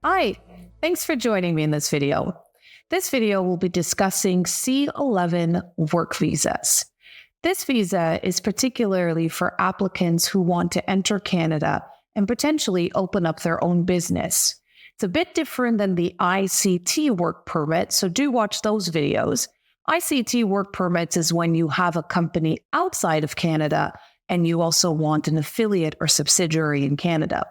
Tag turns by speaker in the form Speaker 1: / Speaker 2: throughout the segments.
Speaker 1: Hi, thanks for joining me in this video. This video will be discussing C11 work visas. This visa is particularly for applicants who want to enter Canada and potentially open up their own business. It's a bit different than the ICT work permit, so do watch those videos. ICT work permits is when you have a company outside of Canada and you also want an affiliate or subsidiary in Canada.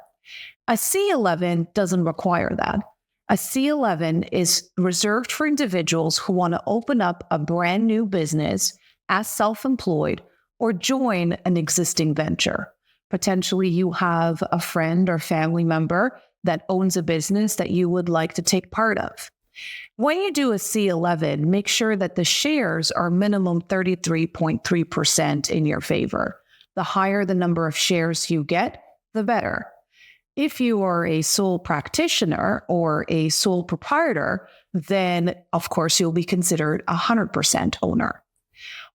Speaker 1: A C11 doesn't require that. A C11 is reserved for individuals who want to open up a brand new business as self-employed or join an existing venture. Potentially you have a friend or family member that owns a business that you would like to take part of. When you do a C11, make sure that the shares are minimum 33.3% in your favor. The higher the number of shares you get, the better. If you are a sole practitioner or a sole proprietor, then of course you'll be considered 100% owner.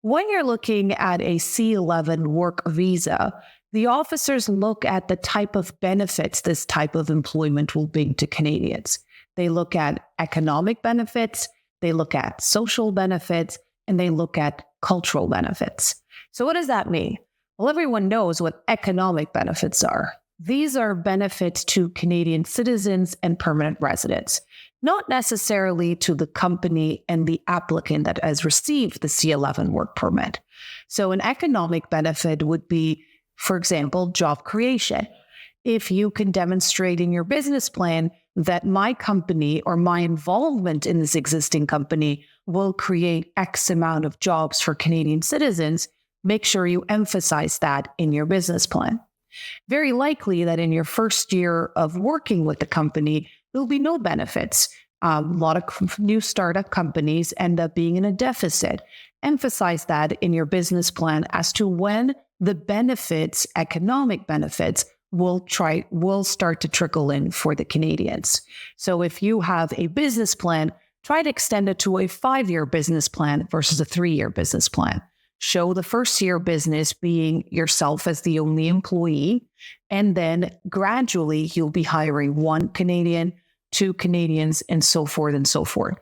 Speaker 1: When you're looking at a C11 work visa, the officers look at the type of benefits this type of employment will bring to Canadians. They look at economic benefits, they look at social benefits, and they look at cultural benefits. So what does that mean? Well, everyone knows what economic benefits are. These are benefits to Canadian citizens and permanent residents, not necessarily to the company and the applicant that has received the C11 work permit. So an economic benefit would be, for example, job creation. If you can demonstrate in your business plan that my company or my involvement in this existing company will create X amount of jobs for Canadian citizens, make sure you emphasize that in your business plan. Very likely that in your first year of working with the company, there'll be no benefits. A lot of new startup companies end up being in a deficit. Emphasize that in your business plan as to when the benefits, economic benefits, will start to trickle in for the Canadians. So if you have a business plan, try to extend it to a 5-year business plan versus a 3-year business plan. Show the first year business being yourself as the only employee, and then gradually you'll be hiring 1 Canadian, 2 Canadians, and so forth and so forth.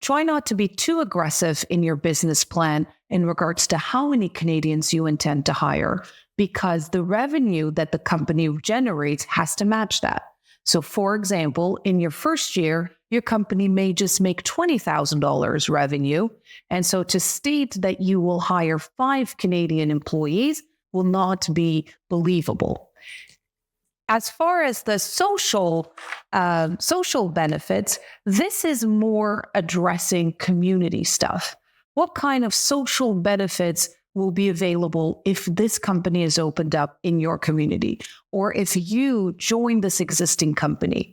Speaker 1: Try not to be too aggressive in your business plan in regards to how many Canadians you intend to hire, because the revenue that the company generates has to match that. So for example, in your first year, your company may just make $20,000 revenue. And so to state that you will hire 5 Canadian employees will not be believable. As far as the social benefits, this is more addressing community stuff. What kind of social benefits will be available if this company is opened up in your community, or if you join this existing company?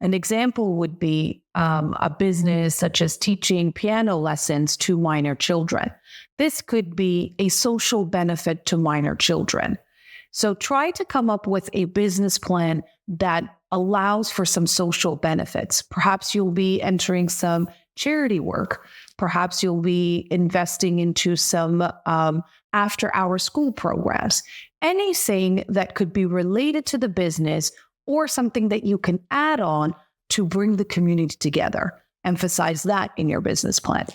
Speaker 1: An example would be a business such as teaching piano lessons to minor children. This could be a social benefit to minor children. So try to come up with a business plan that allows for some social benefits. Perhaps you'll be entering some charity work. Perhaps you'll be investing into some after-hour school programs. Anything that could be related to the business or something that you can add on to bring the community together. Emphasize that in your business plan.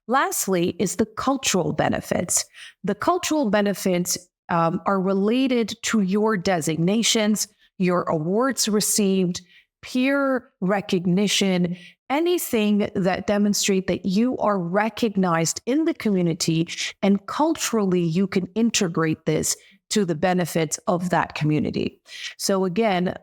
Speaker 1: Lastly is the cultural benefits. The cultural benefits are related to your designations, your awards received, peer recognition, anything that demonstrate that you are recognized in the community, and culturally you can integrate this to the benefits of that community. So again,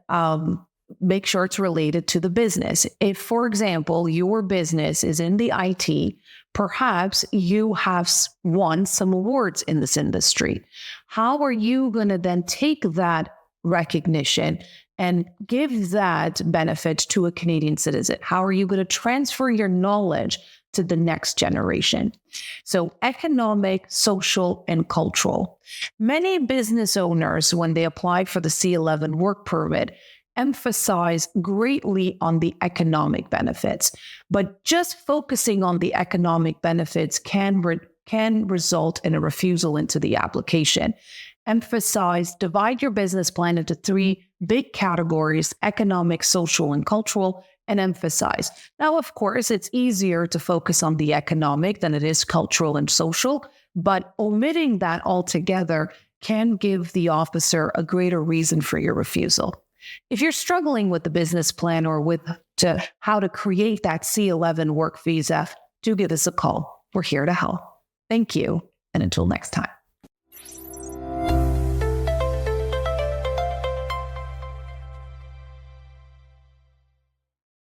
Speaker 1: make sure it's related to the business. If, for example, your business is in the IT, perhaps you have won some awards in this industry. How are you going to then take that recognition and give that benefit to a Canadian citizen? How are you going to transfer your knowledge to the next generation? So economic, social, and cultural. Many business owners, when they apply for the C11 work permit, emphasize greatly on the economic benefits, but just focusing on the economic benefits can result in a refusal into the application. emphasize, divide your business plan into three big categories: economic, social, and cultural, and emphasize. Now, of course, it's easier to focus on the economic than it is cultural and social, but omitting that altogether can give the officer a greater reason for your refusal. If you're struggling with the business plan or with how to create that C11 work visa, do give us a call. We're here to help. Thank you, and until next time.